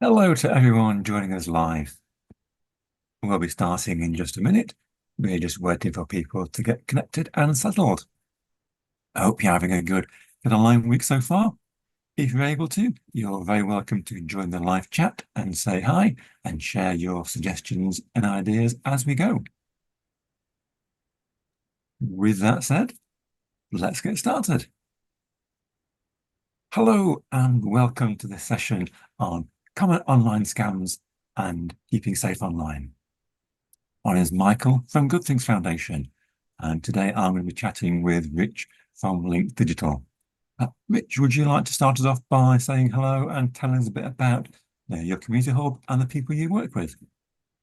Hello to everyone joining us live. We'll be starting in just a minute. We're just waiting for people to get connected and settled. I hope you're having a good online week so far. If you're able to, you're very welcome to join the live chat and say hi and share your suggestions and ideas as we go. With that said, let's get started. Hello and welcome to this session on common online scams and keeping safe online. My name is Michael from Good Things Foundation, and today I'm going to be chatting with Rich from Link Digital. Rich, would you like to start us off by saying hello and telling us a bit about your community hub and the people you work with?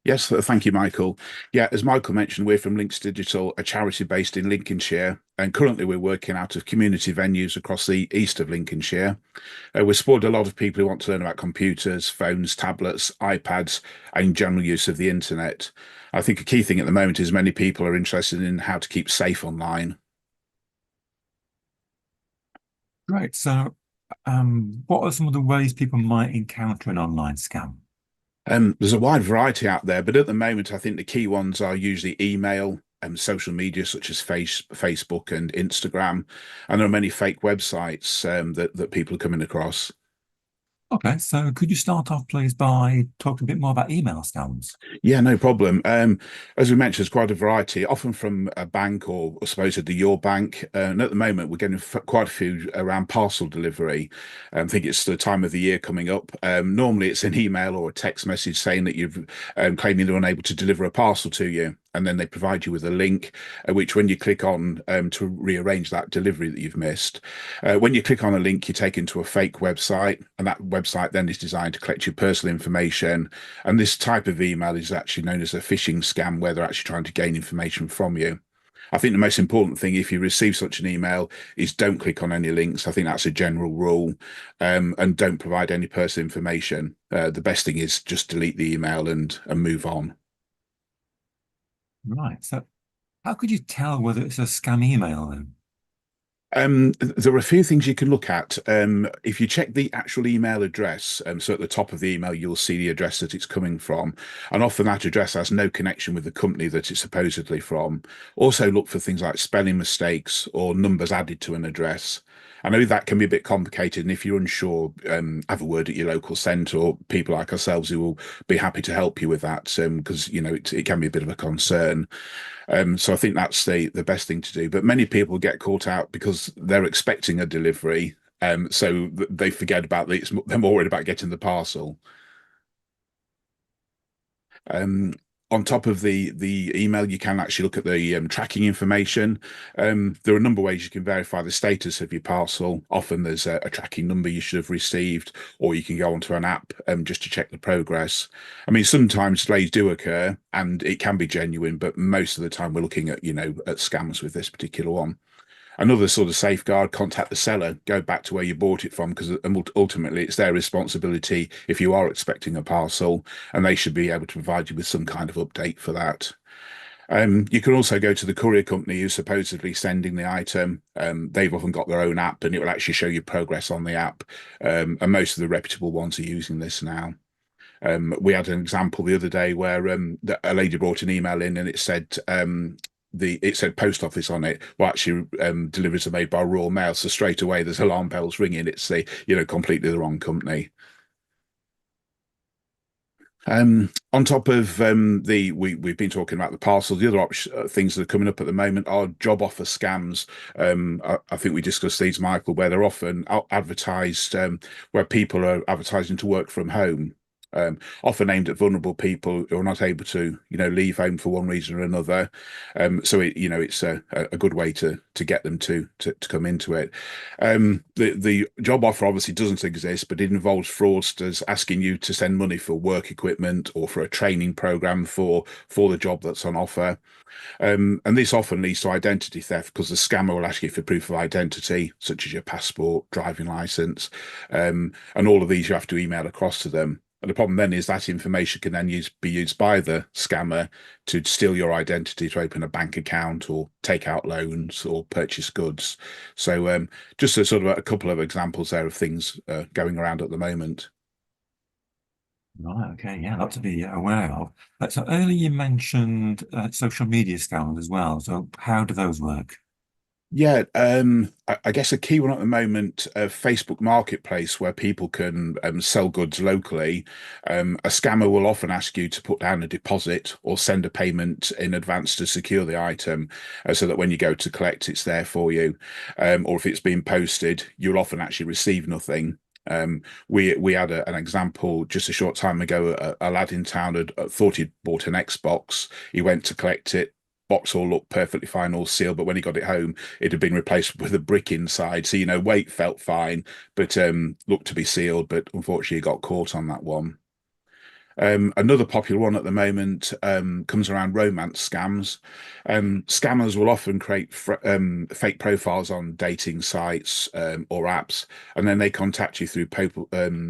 Yes, thank you, Michael. Yeah, as Michael mentioned, we're from Links Digital, a charity based in Lincolnshire, and currently we're working out of community venues across the east of Lincolnshire. We support a lot of people who want to learn about computers, phones, tablets, iPads, and general use of the internet. I think a key thing at the moment is many people are interested in how to keep safe online. Great. So, what are some of the ways people might encounter an online scam? There's a wide variety out there, but at the moment, I think the key ones are usually email and social media such as Facebook and Instagram, and there are many fake websites that people are coming across. Okay, so could you start off, please, by talking a bit more about email scams? Yeah, no problem. As we mentioned, there's quite a variety, often from a bank or supposedly your bank. And at the moment, we're getting quite a few around parcel delivery. I think it's the time of the year coming up. Normally, it's an email or a text message saying that you've claiming they're unable to deliver a parcel to you. And then they provide you with a link, which when you click on to rearrange that delivery that you've missed, when you click on a link, you're taken to a fake website, and that website then is designed to collect your personal information. And this type of email is actually known as a phishing scam, where they're actually trying to gain information from you. I think the most important thing, if you receive such an email, is don't click on any links. I think that's a general rule, and don't provide any personal information. The best thing is just delete the email and move on. Right. So, how could you tell whether it's a scam email then? There are a few things you can look at. If you check the actual email address, so at the top of the email, you'll see the address that it's coming from. And often that address has no connection with the company that it's supposedly from. Also, look for things like spelling mistakes or numbers added to an address. I know that can be a bit complicated, and if you're unsure, have a word at your local centre or people like ourselves who will be happy to help you with that, because it can be a bit of a concern. So I think that's the best thing to do. But many people get caught out because they're expecting a delivery, so they forget about they're more worried about getting the parcel. Um, on top of the email, you can actually look at the tracking information. There are a number of ways you can verify the status of your parcel. Often there's a tracking number you should have received, or you can go onto an app just to check the progress. I mean, sometimes delays do occur, and it can be genuine, but most of the time we're looking at at scams with this particular one. Another sort of safeguard, contact the seller, go back to where you bought it from, because ultimately it's their responsibility if you are expecting a parcel, and they should be able to provide you with some kind of update for that. You can also go to the courier company who's supposedly sending the item. They've often got their own app, and it will actually show you progress on the app. And most of the reputable ones are using this now. We had an example the other day where a lady brought an email in and it said it said post office on it. Well, actually, deliveries are made by Royal Mail, so straight away there's alarm bells ringing. It's the completely the wrong company. On top of we've been talking about the parcels. The other things that are coming up at the moment are job offer scams. I think we discussed these, Michael, where they're often advertised, where people are advertising to work from home. Often aimed at vulnerable people who are not able to, leave home for one reason or another. So it's a good way to get them to come into it. The job offer obviously doesn't exist, but it involves fraudsters asking you to send money for work equipment or for a training program for the job that's on offer. And this often leads to identity theft because the scammer will ask you for proof of identity, such as your passport, driving license, and all of these you have to email across to them. And the problem then is that information can then be used by the scammer to steal your identity to open a bank account or take out loans or purchase goods. So just a sort of a couple of examples there of things going around at the moment. Right. Okay. Yeah, lot to be aware of. So earlier you mentioned social media scams as well. So how do those work? Yeah, I guess a key one at the moment, Facebook Marketplace, where people can sell goods locally. A scammer will often ask you to put down a deposit or send a payment in advance to secure the item, so that when you go to collect, it's there for you. Or if it's been posted, you'll often actually receive nothing. We had an example just a short time ago. A lad in town had thought he'd bought an Xbox. He went to collect it. Box all looked perfectly fine, all sealed, but when he got it home, it had been replaced with a brick inside. So, weight felt fine, but looked to be sealed, but unfortunately got caught on that one. Another popular one at the moment comes around romance scams. Scammers will often create fake profiles on dating sites or apps, and then they contact you through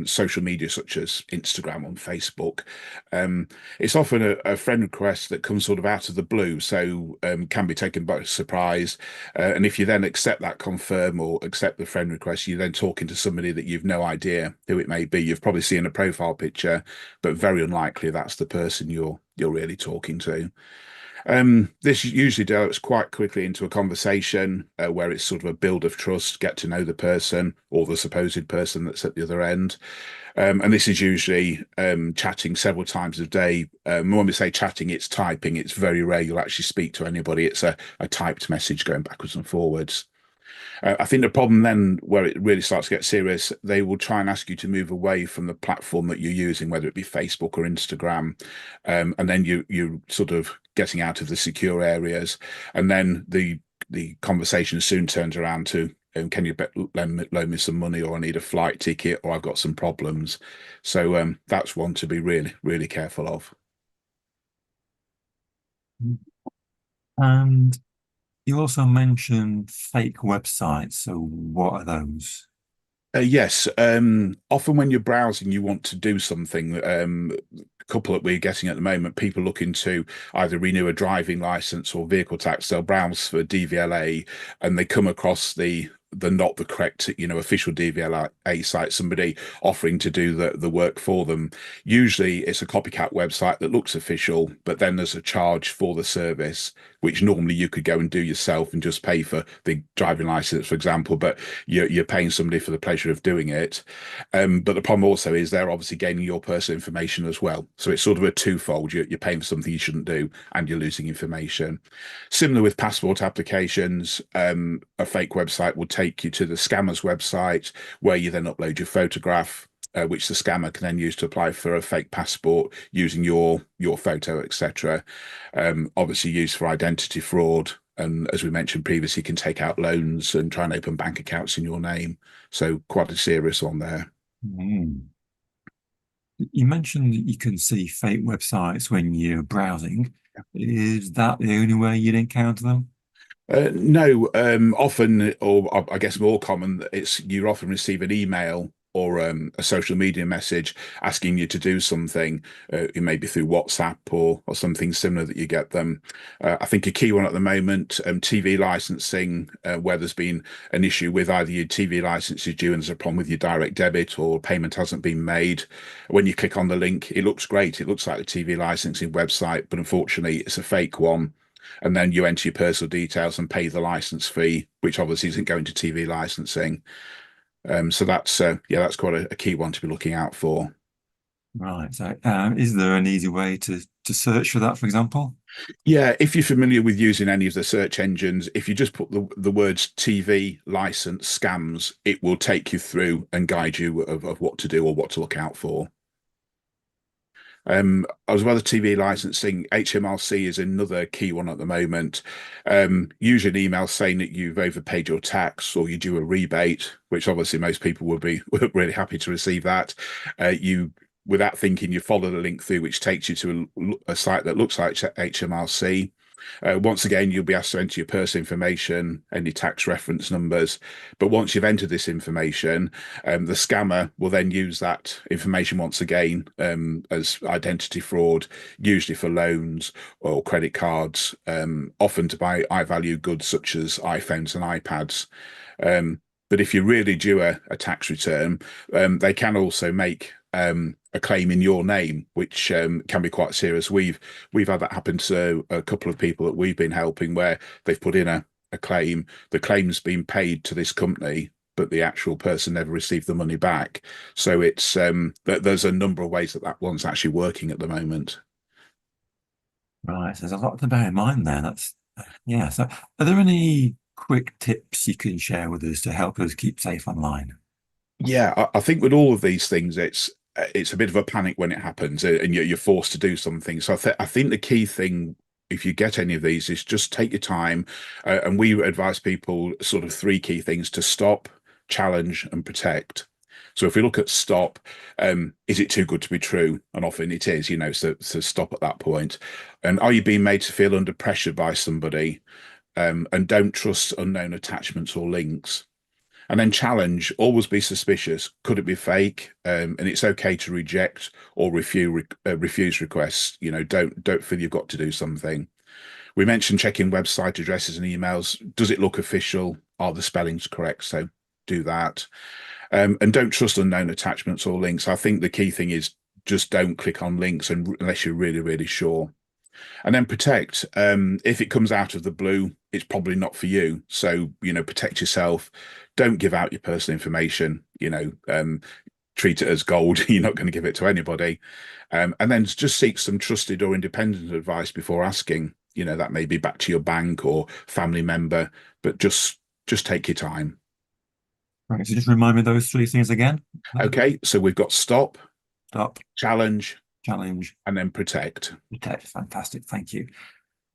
social media such as Instagram and Facebook. Um, it's often a friend request that comes sort of out of the blue, so can be taken by surprise. And if you then accept that confirm or accept the friend request, you're then talking to somebody that you've no idea who it may be. You've probably seen a profile picture, but very unlikely that's the person you're really talking to. This usually develops quite quickly into a conversation where it's sort of a build of trust, get to know the person or the supposed person that's at the other end. And this is usually chatting several times a day. When we say chatting, it's typing. It's very rare you'll actually speak to anybody. It's a typed message going backwards and forwards. I think the problem then, where it really starts to get serious, they will try and ask you to move away from the platform that you're using, whether it be Facebook or Instagram, and then you sort of getting out of the secure areas, and then the conversation soon turns around to. Can you loan me some money, or I need a flight ticket, or I've got some problems. So that's one to be really, really careful of. And you also mentioned fake websites. So what are those? Yes, often when you're browsing, you want to do something. A couple that we're getting at the moment, people looking to either renew a driving license or vehicle tax, they'll browse for DVLA and they come across the not the correct, official DVLA site, somebody offering to do the work for them. Usually it's a copycat website that looks official, but then there's a charge for the service, which normally you could go and do yourself and just pay for the driving license, for example. But you're paying somebody for the pleasure of doing it. But the problem also is they're obviously gaining your personal information as well. So it's sort of a twofold. You're paying for something you shouldn't do, and you're losing information. Similar with passport applications, a fake website will take you to the scammer's website where you then upload your photograph. Which the scammer can then use to apply for a fake passport using your photo, etc. Obviously used for identity fraud, and as we mentioned previously, can take out loans and try and open bank accounts in your name. So quite a serious one there. Hmm. You mentioned that you can see fake websites when you're browsing. Is that the only way you'd encounter them? No, often, or I guess more common, it's you often receive an email or a social media message asking you to do something. It may be through WhatsApp or something similar that you get them. I think a key one at the moment, TV licensing, where there's been an issue with either your TV license is due and there's a problem with your direct debit or payment hasn't been made. When you click on the link, it looks great. It looks like the TV licensing website, but unfortunately, it's a fake one, and then you enter your personal details and pay the license fee, which obviously isn't going to TV licensing. So that's quite a key one to be looking out for. Right. So, is there an easy way to search for that, for example? Yeah, if you're familiar with using any of the search engines, if you just put the words TV license scams, it will take you through and guide you of what to do or what to look out for. As well as TV licensing, HMRC is another key one at the moment. Usually an email saying that you've overpaid your tax or you due a rebate, which obviously most people would be really happy to receive that. You, without thinking, you follow the link through, which takes you to a site that looks like HMRC. Once again, you'll be asked to enter your personal information, any tax reference numbers. But once you've entered this information, the scammer will then use that information once again as identity fraud, usually for loans or credit cards, often to buy high value goods such as iPhones and iPads. But if you're really due a tax return, they can also make a claim in your name, which can be quite serious. We've had that happen to a couple of people that we've been helping, where they've put in a claim. The claim's been paid to this company, but the actual person never received the money back. So it's there's a number of ways that that one's actually working at the moment. Right, so there's a lot to bear in mind there. That's yeah. So, are there any quick tips you can share with us to help us keep safe online? Yeah, I think with all of these things, it's a bit of a panic when it happens, and you're forced to do something. So I think the key thing, if you get any of these, is just take your time. And we advise people sort of three key things: to stop, challenge, and protect. So if we look at stop, is it too good to be true? And often it is, so stop at that point. And are you being made to feel under pressure by somebody? And don't trust unknown attachments or links. And then challenge, always be suspicious. Could it be fake? And it's okay to reject or refuse requests. Don't feel you've got to do something. We mentioned checking website addresses and emails. Does it look official? Are the spellings correct? So do that. And don't trust unknown attachments or links. I think the key thing is just don't click on links unless you're really, really sure. And then protect. If it comes out of the blue, it's probably not for you. So, protect yourself. Don't give out your personal information. Treat it as gold. You're not going to give it to anybody. And then just seek some trusted or independent advice before asking. That may be back to your bank or family member, but just take your time. Right, so just remind me of those three things again. Okay, so we've got stop, Stop, challenge, challenge, and then protect. protect. Fantastic, thank you.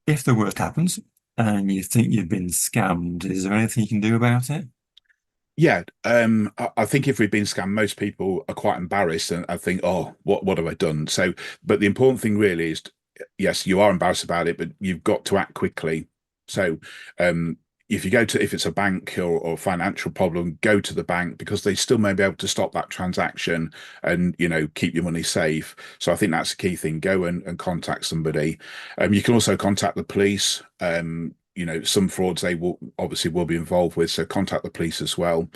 If the worst happens and you think you've been scammed, is there anything you can do about it? Yeah, I think if we've been scammed, most people are quite embarrassed and I think, oh, what have I done? So, but the important thing really is, yes, you are embarrassed about it, but you've got to act quickly. So, um, if it's a bank or financial problem, go to the bank because they still may be able to stop that transaction and keep your money safe. So I think that's the key thing. Go and contact somebody. You can also contact the police. Some frauds they will be involved with, so contact the police as well.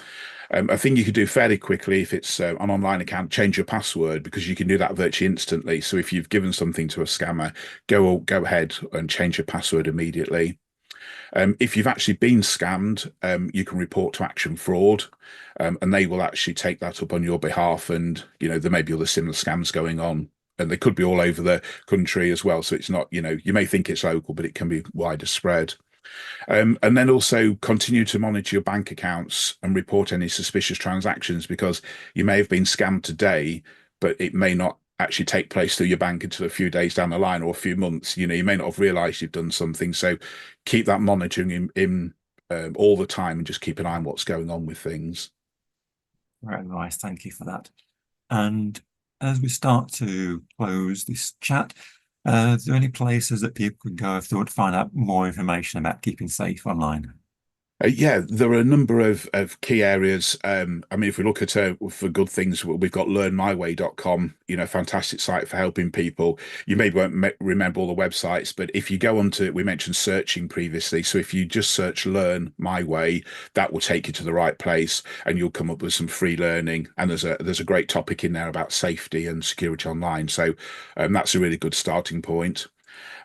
I think you could do fairly quickly if it's an online account, change your password because you can do that virtually instantly. So if you've given something to a scammer, go ahead and change your password immediately. If you've actually been scammed, you can report to Action Fraud, and they will actually take that up on your behalf. And there may be other similar scams going on, and they could be all over the country as well. So it's not, you may think it's local, but it can be wider spread. And then also continue to monitor your bank accounts and report any suspicious transactions because you may have been scammed today, but it may not actually take place through your bank until a few days down the line or a few months. You may not have realized you've done something. So keep that monitoring in all the time and just keep an eye on what's going on with things. Very nice, thank you for that. And as we start to close this chat, are there any places that people could go if they want to find out more information about keeping safe online? Yeah, there are a number of key areas. I mean, if we look at for good things, we've got learnmyway.com, fantastic site for helping people. You maybe won't remember all the websites, but if you go onto, we mentioned searching previously. So if you just search Learn My Way, that will take you to the right place and you'll come up with some free learning. And there's a great topic in there about safety and security online. So that's a really good starting point.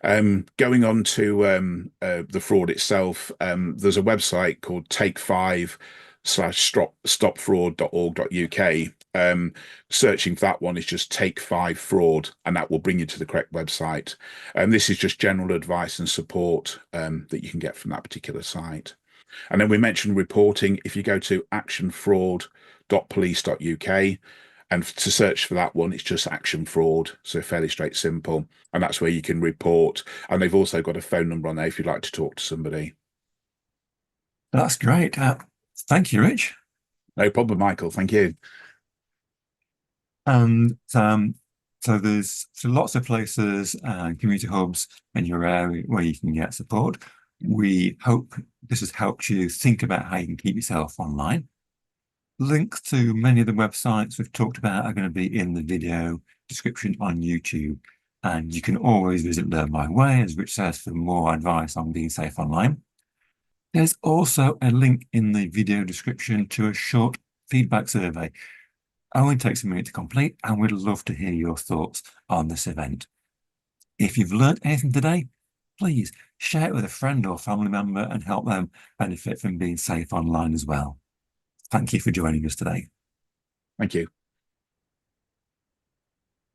Going on to the fraud itself, there's a website called take5/stopfraud.org.uk. Searching for that one is just Take Five Fraud, and that will bring you to the correct website. And this is just general advice and support that you can get from that particular site. And then we mentioned reporting. If you go to actionfraud.police.uk, and to search for that one, it's just Action Fraud. So fairly straight, simple. And that's where you can report. And they've also got a phone number on there if you'd like to talk to somebody. That's great. Thank you, Rich. No problem, Michael. Thank you. And so there's lots of places and community hubs in your area where you can get support. We hope this has helped you think about how you can keep yourself online. Links to many of the websites we've talked about are going to be in the video description on YouTube. And you can always visit Learn My Way, as Rich says, for more advice on being safe online. There's also a link in the video description to a short feedback survey. only takes a minute to complete, and we'd love to hear your thoughts on this event. If you've learned anything today, please share it with a friend or family member and help them benefit from being safe online as well. Thank you for joining us today. Thank you.